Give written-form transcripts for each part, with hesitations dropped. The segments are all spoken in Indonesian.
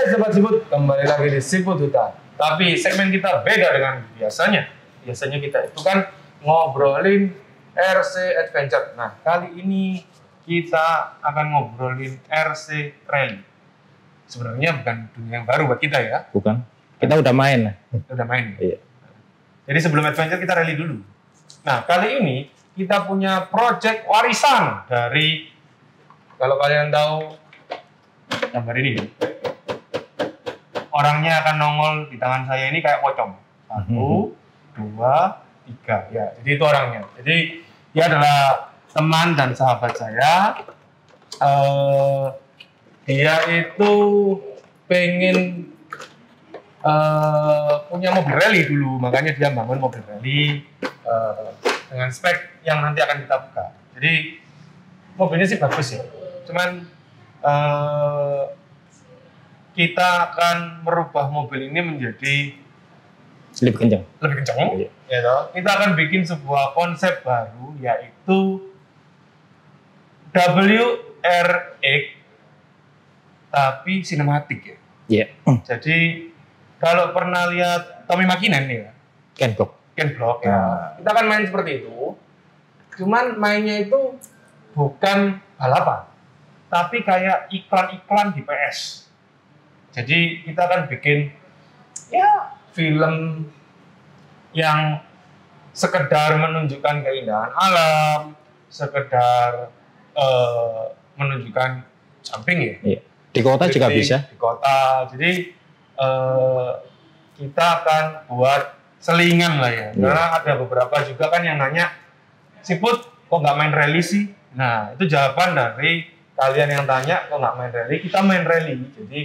Sobat Siput, kembali lagi di Siput Hutan. Tapi segmen kita beda dengan biasanya. Biasanya kita itu kan ngobrolin RC Adventure. Nah, kali ini kita akan ngobrolin RC Rally. Sebenarnya bukan dunia yang baru buat kita ya. Bukan. Kita udah main. Udah main. Iya. Jadi sebelum Adventure kita rally dulu. Nah, kali ini kita punya project warisan dari, kalau kalian tahu gambar ini, orangnya akan nongol di tangan saya ini kayak pocong. 1, 2, 3. Ya, jadi itu orangnya. Jadi dia adalah teman dan sahabat saya. Dia itu pengen punya mobil rally dulu, makanya dia bangun mobil rally dengan spek yang nanti akan kita buka. Jadi mobilnya sih bagus ya, cuman kita akan merubah mobil ini menjadi Lebih kencang. lebih kencang. Iya. Ya toh? Kita akan bikin sebuah konsep baru, yaitu WRX tapi sinematik ya. Iya. Jadi kalau pernah lihat Tommy Makinen ya, Ken Block. ya, kita akan main seperti itu. Cuman mainnya itu bukan balapan, tapi kayak iklan-iklan di PS. Jadi kita akan bikin ya film yang sekedar menunjukkan keindahan alam, sekedar menunjukkan jumping ya. Iya. Di kota juga bisa. Di kota. Jadi kita akan buat selingan lah ya. Karena ada beberapa juga kan yang nanya, Siput kok nggak main rally sih? Nah, itu jawaban dari kalian yang tanya kok nggak main rally. Kita main rally. Jadi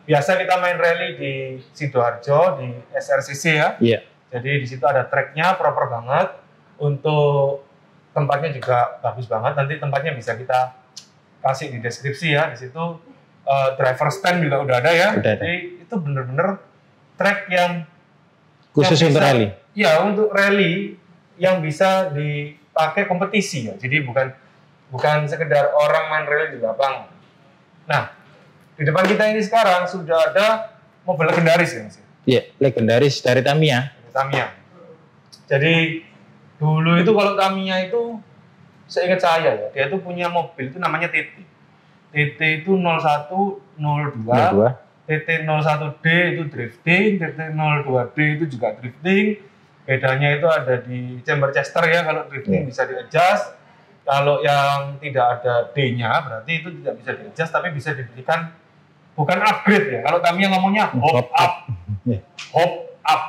biasa kita main rally di Sidoarjo, di SRCC ya. Iya. Jadi di situ ada tracknya proper banget. Untuk tempatnya juga bagus banget. Nanti tempatnya bisa kita kasih di deskripsi ya. Di situ driver stand juga udah ada ya. Udah ada. Jadi itu bener-bener track yang Khusus yang untuk bisa- rally. Iya, untuk rally yang bisa dipakai kompetisi ya. Jadi bukan sekedar orang main rally di lapangan. Nah, di depan kita ini sekarang sudah ada mobil legendaris ya Mas. Iya, legendaris dari Tamiya. Tamiya. Jadi dulu itu kalau Tamiya itu seingat saya ya, dia itu punya mobil itu namanya TT. TT itu 0102, 02. TT01D itu drifting, TT02D itu juga drifting. Bedanya itu ada di chamber Chester ya, kalau drifting bisa di-adjust. Kalau yang tidak ada D-nya berarti itu tidak bisa di-adjust, tapi bisa diberikan bukan upgrade ya. Kalau Tamiya ngomongnya hop up. Iya. Hop up.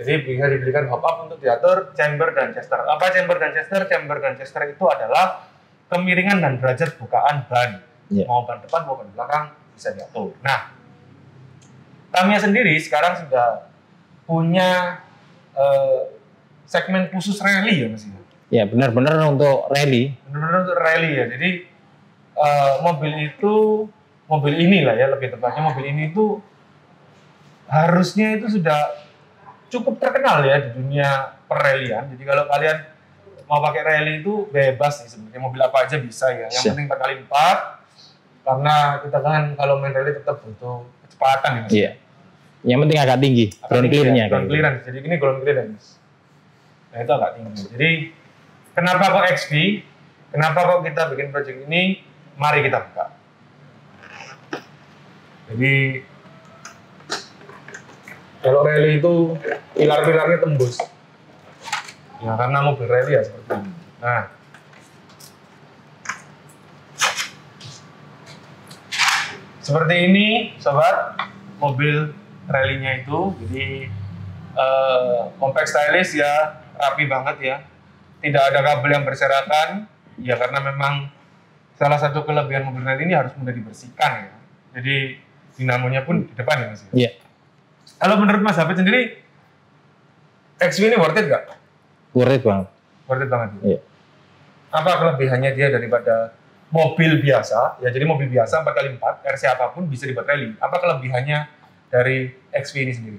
Jadi bisa diberikan hop up untuk diatur chamber dan Chester. Apa chamber dan Chester? Chamber dan Chester itu adalah kemiringan dan derajat bukaan ban. Iya. Mau ban depan, mau ban belakang bisa diatur. Nah, Tamiya sendiri sekarang sudah punya segmen khusus rally ya Mas. Ya, benar-benar untuk rally. Benar-benar untuk rally ya. Jadi mobil ini lah ya, lebih tepatnya mobil ini itu harusnya itu sudah cukup terkenal ya di dunia perrallyan. Jadi kalau kalian mau pakai rally itu bebas sih sebenarnya, mobil apa aja bisa ya. Yang penting 4x4, karena kita kan kalau main rally tetap butuh kecepatan ya Mas. Iya. Yang penting agak tinggi, ground clear-nya. Ground clearance. Jadi ini ground clearance. Nah itu agak tinggi. Jadi kenapa kok XV? Kenapa kok kita bikin project ini? Mari kita buka. Jadi kalau rally itu pilar-pilarnya tembus. Ya karena mobil rally ya seperti ini. Nah, seperti ini, sobat, mobil rally-nya itu. Jadi compact stylish ya, rapi banget ya. Tidak ada kabel yang berserakan, ya karena memang salah satu kelebihan mobil rally ini harus mudah dibersihkan ya. Jadi dinamonya pun di depan ya Mas. Iya. Kalau menurut Mas Hafid sendiri, XV ini worth it nggak? Worth it banget. Worth it banget. Iya. Apa kelebihannya dia daripada mobil biasa? Ya jadi mobil biasa 4x4, RC apapun bisa dibuat rally. Apa kelebihannya dari XV ini sendiri?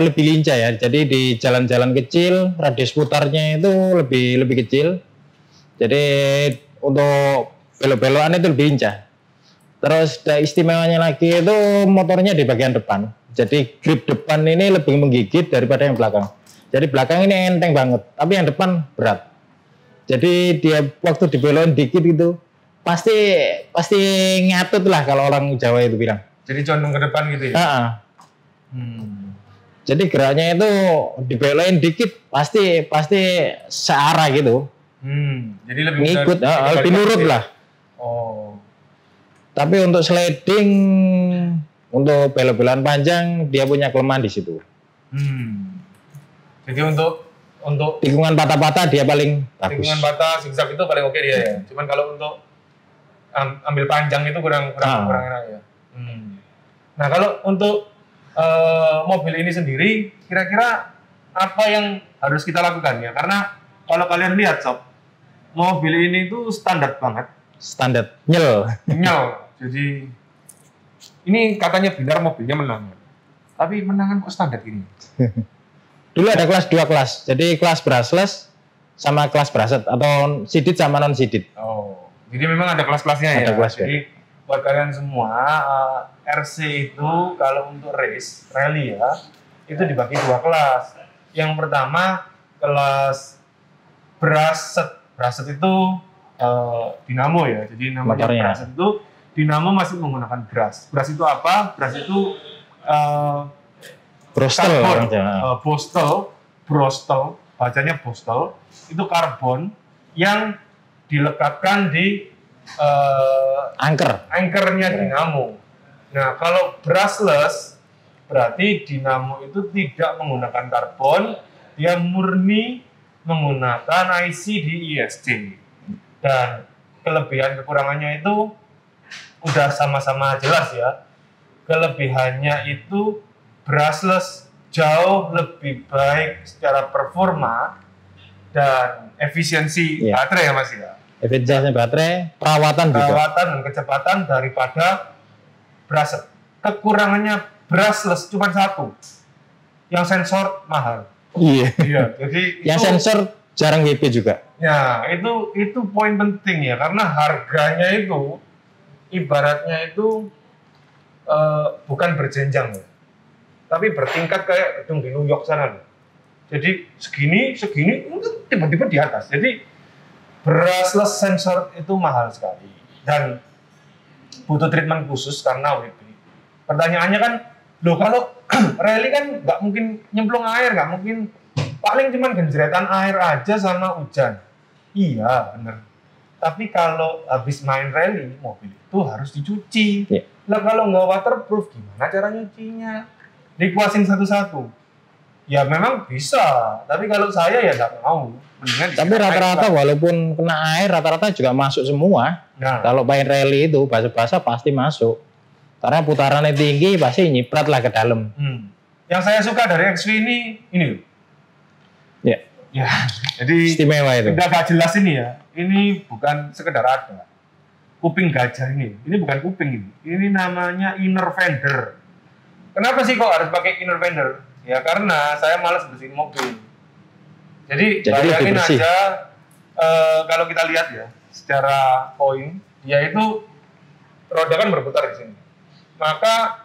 Lebih lincah ya. Jadi di jalan-jalan kecil, radius putarnya itu lebih kecil. Jadi untuk belok-belokan itu lebih lincah. Terus istimewanya lagi itu motornya di bagian depan. Jadi grip depan ini lebih menggigit daripada yang belakang. Jadi belakang ini enteng banget, tapi yang depan berat. Jadi dia waktu dibelokin dikit itu pasti ngatut lah kalau orang Jawa itu bilang. Jadi condong ke depan gitu ya? Jadi geraknya itu dibelokin dikit pasti searah gitu. Jadi lebih ngikut, lebih nurut lah. Oh. Tapi untuk sliding, untuk belok-belokan panjang dia punya kelemahan di situ. Jadi untuk tikungan patah-patah dia paling bagus. Tikungan patah zigzag itu paling oke dia ya. Cuman kalau untuk ambil panjang itu kurang enak ya. Nah kalau untuk mobil ini sendiri, kira-kira apa yang harus kita lakukan ya? Karena kalau kalian lihat sob, mobil ini tuh standar banget. Standar, nyel. Jadi ini katanya benar mobilnya menang. Tapi menangan kok standar gini? Dulu ada kelas 2 kelas. Jadi kelas brushless sama kelas brushed atau sidit sama non sidit. Oh, jadi memang ada kelas-kelasnya ya. Jadi buat kalian semua RC itu kalau untuk race rally ya itu dibagi 2 kelas. Yang pertama kelas brushed itu dinamo ya. Jadi namanya brushed itu dinamo masih menggunakan brush. Brush itu apa? Brush itu Brostel, bacanya Brostel, itu karbon yang dilekatkan di ankernya dinamo. Nah, kalau brushless berarti dinamo itu tidak menggunakan karbon, dia murni menggunakan IC di ISC. Dan kelebihan kekurangannya itu udah sama-sama jelas ya. Kelebihannya itu brushless jauh lebih baik secara performa dan efisiensi baterai ya Mas ya. Efisiensi baterai, perawatan dan kecepatan daripada brushless. Kekurangannya brushless cuma satu, yang sensor mahal. Iya. Jadi yang sensor jarang WP juga. Ya, itu poin penting ya, karena harganya itu ibaratnya itu bukan berjenjang ya, tapi bertingkat kayak gedung di New York sana loh. Jadi segini itu tiba-tiba di atas. Jadi brushless sensor itu mahal sekali dan butuh treatment khusus karena WP. Pertanyaannya kan, loh kalau rally kan nggak mungkin nyemplung air, nggak mungkin, paling cuma genjretan air aja sama hujan. Iya bener. Tapi kalau habis main rally, mobil itu harus dicuci. Nah kalau nggak waterproof, gimana cara nyucinya? Dikuasin satu-satu. Ya memang bisa, tapi kalau saya ya nggak mau. Tapi rata-rata walaupun kena air, rata-rata juga masuk semua. Nah, kalau main rally itu basah-basah pasti masuk. Karena putarannya tinggi, pasti nyiprat lah ke dalam. Yang saya suka dari XV ini loh. Ya, jadi istimewa itu. Udah gak jelas ini ya. Ini bukan sekedar ada. Kuping gajah ini. Ini bukan kuping ini. Ini namanya inner fender. Kenapa sih kok harus pakai inner fender? Ya karena saya malas bersihin mobil. Jadi bayangin aja kalau kita lihat ya secara poin, yaitu roda kan berputar di sini. Maka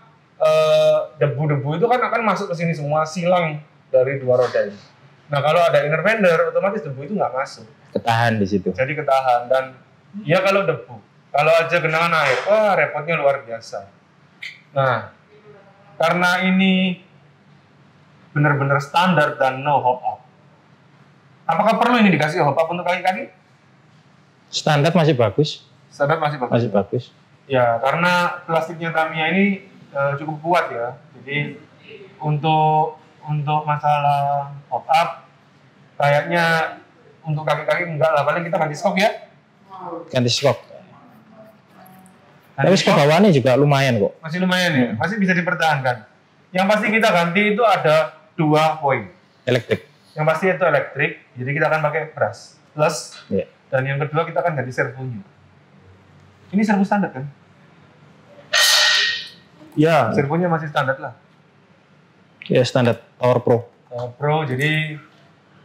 debu-debu itu kan akan masuk ke sini semua, silang dari dua roda ini. Nah kalau ada inner fender, otomatis debu itu nggak masuk. Ketahan di situ. Jadi ketahan, dan ya kalau debu, kalau aja genangan air, wah repotnya luar biasa. Nah, karena ini benar-benar standar dan no hop up. Apakah perlu ini dikasih hop up untuk kaki-kaki? Standar masih bagus. Standar masih bagus. Masih bagus. Ya, karena plastiknya Tamiya ini cukup kuat ya. Jadi untuk masalah hop up kayaknya untuk kaki-kaki enggak lah, paling kita ganti skok ya. Ganti skok. Tapi skok bawahnya juga lumayan kok. Masih lumayan ya, masih bisa dipertahankan. Yang pasti kita ganti itu ada 2 poin. Elektrik. Yang pasti itu elektrik, jadi kita akan pakai brushless. Dan yang kedua kita akan ganti servonya. Ini servo standar kan? Ya. Servonya masih standar lah. Ya standar Power Pro. Pro, jadi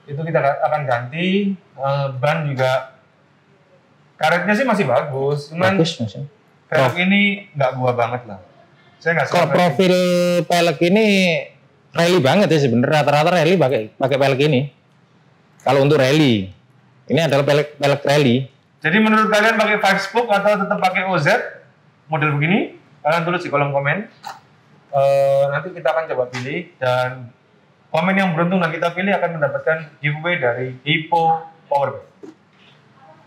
itu kita akan ganti. Ban juga karetnya sih masih bagus, cuman bagus, masih. Velg ini nggak gua banget lah. Saya nggak suka. Kalau profil pelek ini rally banget ya sebenarnya, rata-rata rally pakai pelek ini. Kalau untuk rally, ini adalah pelek rally. Jadi menurut kalian pakai 5-spoke atau tetap pakai OZ model begini? Kalian tulis di kolom komen. Nanti kita akan coba pilih, dan komen yang beruntung dan kita pilih akan mendapatkan giveaway dari Hippo Powerbank.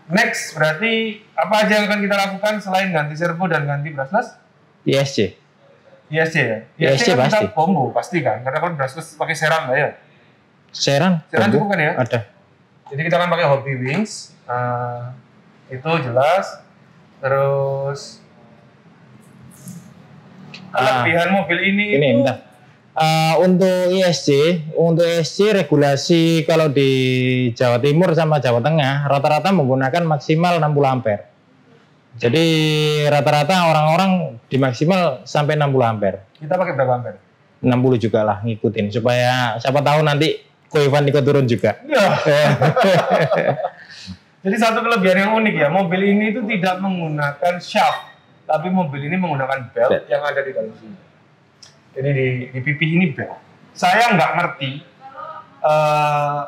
Next, berarti apa aja yang akan kita lakukan selain ganti servo dan ganti brushless? ISC. ISC ya? ISC kan pasti. kita combo, pasti kan? Karena kan brushless pakai seran lah ya? Seran Cukup kan ya? ada. Jadi kita akan pakai Hobby Wings. Itu jelas. Terus kelebihan mobil ini itu bentar. Untuk ISC regulasi kalau di Jawa Timur sama Jawa Tengah rata-rata menggunakan maksimal 60 ampere. Jadi rata-rata orang-orang di maksimal sampai 60 ampere. kita pakai berapa ampere? 60 juga lah, ngikutin supaya siapa tahu nanti Koivan ikut turun juga. Ya. Jadi satu kelebihan yang unik ya, mobil ini itu tidak menggunakan shaft, tapi mobil ini menggunakan belt yang ada di dalam sini. Jadi di pipih ini belt. Saya nggak ngerti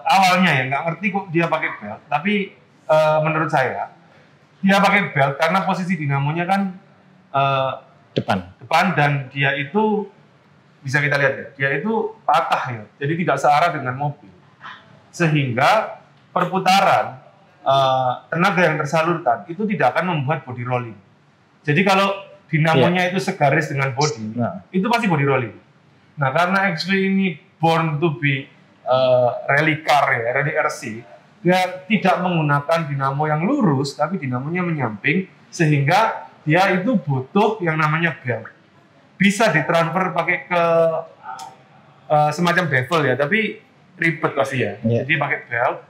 awalnya ya, nggak ngerti kok dia pakai belt. Tapi menurut saya dia pakai belt karena posisi dinamonya kan depan, dan dia itu bisa kita lihat ya, dia itu patah ya, jadi tidak searah dengan mobil, sehingga perputaran tenaga yang tersalurkan itu tidak akan membuat body rolling. Jadi kalau dinamonya itu segaris dengan body, itu pasti body rolling. Nah, karena XV ini born to be rally car ya, rally RC, dia tidak menggunakan dinamo yang lurus, tapi dinamonya menyamping, sehingga dia itu butuh yang namanya belt. Bisa ditransfer pakai ke semacam bevel ya, tapi ribet pasti ya. Jadi pakai belt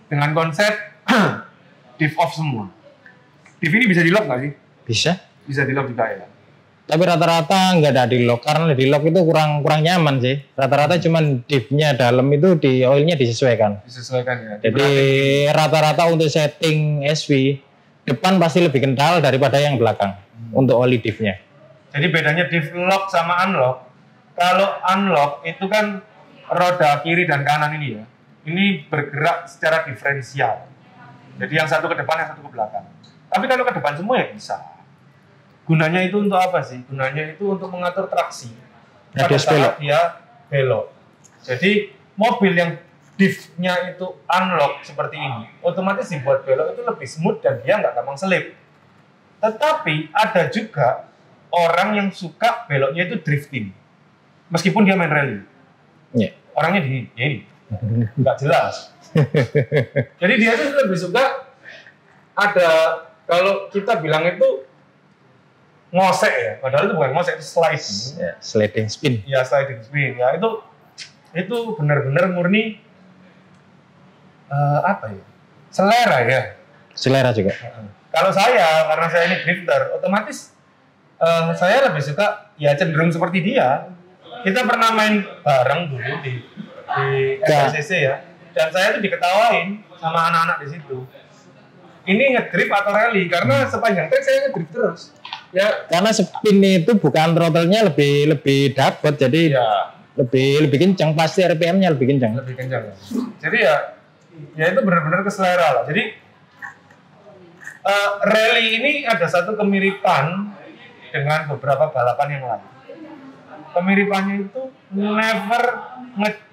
dengan konsep diff off semua. Diff ini bisa di lock nggak sih? Bisa di lock juga ya. Tapi rata-rata nggak ada di lock, karena di lock itu kurang nyaman sih. Rata-rata cuman diff-nya dalam itu di oilnya disesuaikan. Disesuaikan ya. Jadi rata-rata untuk setting SV depan pasti lebih kental daripada yang belakang untuk oli diff-nya. Jadi bedanya diff lock sama unlock. Kalau unlock itu kan roda kiri dan kanan ini ya, ini bergerak secara diferensial. Jadi yang satu ke depan, yang satu ke belakang. Tapi kalau ke depan semua ya bisa. Gunanya itu untuk apa sih? Gunanya itu untuk mengatur traksi pada saat dia belok. Jadi mobil yang diff-nya itu unlock seperti ini, otomatis dibuat belok itu lebih smooth dan dia nggak gampang selip. Tetapi ada juga orang yang suka beloknya itu drifting, meskipun dia main rally. Orangnya ini nggak jelas. Jadi dia itu lebih suka ada, kalau kita bilang itu ngosek ya, padahal itu bukan ngosek, itu sliding. Sliding spin. Ya, sliding spin. Ya itu benar-benar murni apa ya? Selera ya. Selera juga. Kalau saya, karena saya ini drifter, otomatis saya lebih suka ya cenderung seperti dia. Kita pernah main bareng dulu di SCC ya, dan saya tuh diketawain sama anak-anak di situ. Ini ngedrift atau rally, karena sepanjang trek saya ngedrift terus. Ya, karena spin itu bukan throttle-nya lebih dapat, jadi ya, lebih kencang, pasti RPM-nya lebih kencang. Lebih kencang. Jadi ya itu benar-benar keselera lah. Jadi rally ini ada satu kemiripan dengan beberapa balapan yang lain. Kemiripannya itu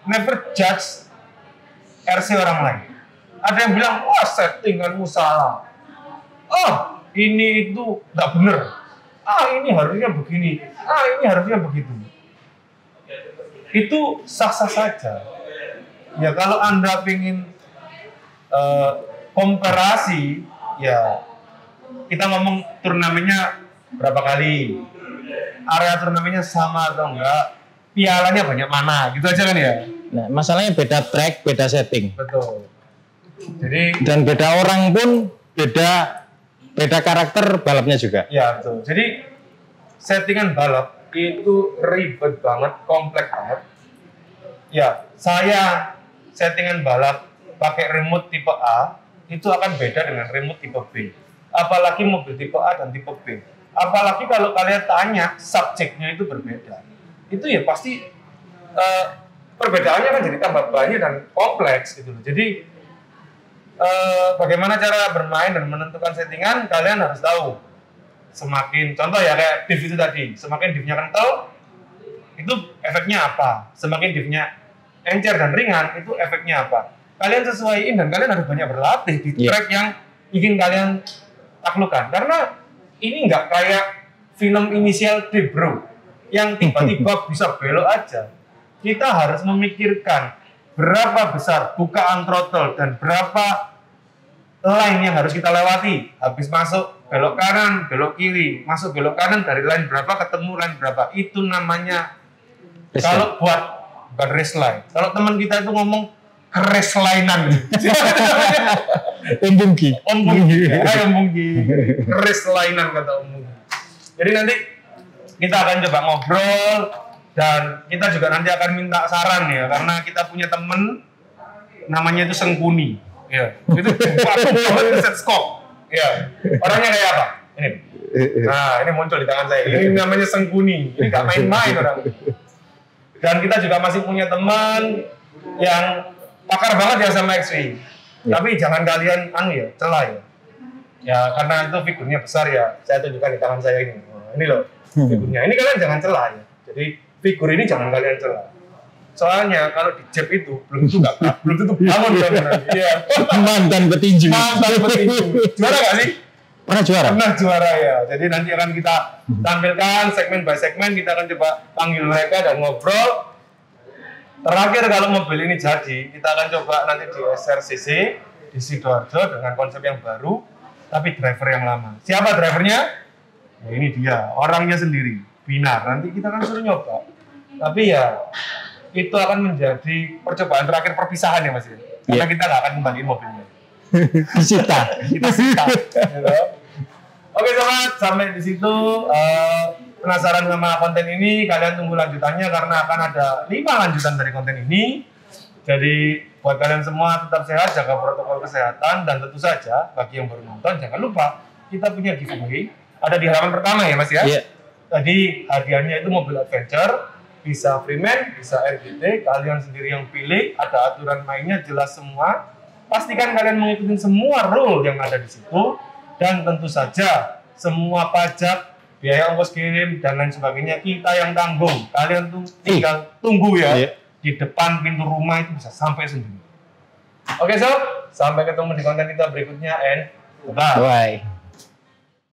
never judge RC orang lain. Ada yang bilang, wah settinganmu salah. Oh, ini itu nggak bener. Ini harusnya begini. Ini harusnya begitu. Itu sah-sah saja. Ya kalau Anda ingin komparasi, ya kita ngomong turnamennya berapa kali, area turnamennya sama atau enggak, pialanya banyak mana, gitu aja kan ya. Nah, masalahnya beda track, beda setting. Betul. Jadi dan beda orang pun beda karakter balapnya juga. Ya betul. Jadi settingan balap itu ribet banget, kompleks banget. Ya, saya settingan balap pakai remote tipe A itu akan beda dengan remote tipe B. Apalagi mobil tipe A dan tipe B. Apalagi kalau kalian tanya subjeknya itu berbeda, itu ya pasti perbedaannya kan jadi tambah banyak dan kompleks gitu loh. Jadi bagaimana cara bermain dan menentukan settingan, kalian harus tahu. Semakin, contoh ya kayak div itu tadi, semakin divnya kental, itu efeknya apa? Semakin divnya encer dan ringan, itu efeknya apa? Kalian sesuaiin dan kalian harus banyak berlatih di track yang ingin kalian taklukkan. Karena ini nggak kayak film Inisial D, bro, yang tiba-tiba bisa belok aja. Kita harus memikirkan berapa besar bukaan throttle dan berapa line yang harus kita lewati. Habis masuk belok kanan, belok kiri, masuk belok kanan dari line berapa ketemu line berapa. Itu namanya kalau buat bukan race line. Kalau teman kita itu ngomong race linean. Om Bungki. Race linean kata Om Bungki. Jadi nanti kita akan coba ngobrol dan kita juga nanti akan minta saran ya, karena kita punya temen namanya itu Sengkuni. Ya, itu banget set skop. Ya, orangnya kayak apa? Ini. Nah, ini muncul di tangan saya. Ini namanya Sengkuni. Ini nggak main-main orang. Dan kita juga masih punya teman yang pakar banget ya sama X-Wing. Tapi jangan kalian celah ya. Ya, karena itu figurnya besar ya. Saya tunjukkan di tangan saya ini. Nah, ini loh figurnya. Ini kalian jangan celah ya. Jadi figur ini jangan kalian celah. Soalnya kalau di jab itu belum tentu bangun kan. Iya. Mantan petinju. Juara nggak sih? Pernah juara. Pernah juara ya. Jadi nanti akan kita tampilkan segmen by segmen, kita akan coba panggil mereka dan ngobrol. Terakhir kalau mobil ini jadi, kita akan coba nanti di SRCC di Sidoarjo dengan konsep yang baru, tapi driver yang lama. Siapa drivernya? Ya ini dia, orangnya sendiri, Binar. Nanti kita akan suruh nyoba. Tapi ya itu akan menjadi percobaan terakhir perpisahan ya Mas ya. Karena kita nggak akan kembaliin mobilnya. Kita Gitu. Oke sobat, sampai di situ penasaran sama konten ini, kalian tunggu lanjutannya karena akan ada 5 lanjutan dari konten ini. Jadi buat kalian semua tetap sehat, jaga protokol kesehatan, dan tentu saja bagi yang baru nonton jangan lupa kita punya giveaway. Ada di halaman pertama ya Mas ya. Tadi hadiahnya itu mobil adventure, bisa Freeman, bisa RGT, kalian sendiri yang pilih. Ada aturan mainnya jelas semua. Pastikan kalian mengikuti semua rule yang ada di situ, dan tentu saja semua pajak, biaya ongkos kirim dan lain sebagainya kita yang tanggung. Kalian tuh tinggal tunggu ya di depan pintu rumah, itu bisa sampai sendiri. Oke sob, sampai ketemu di konten kita berikutnya and bye.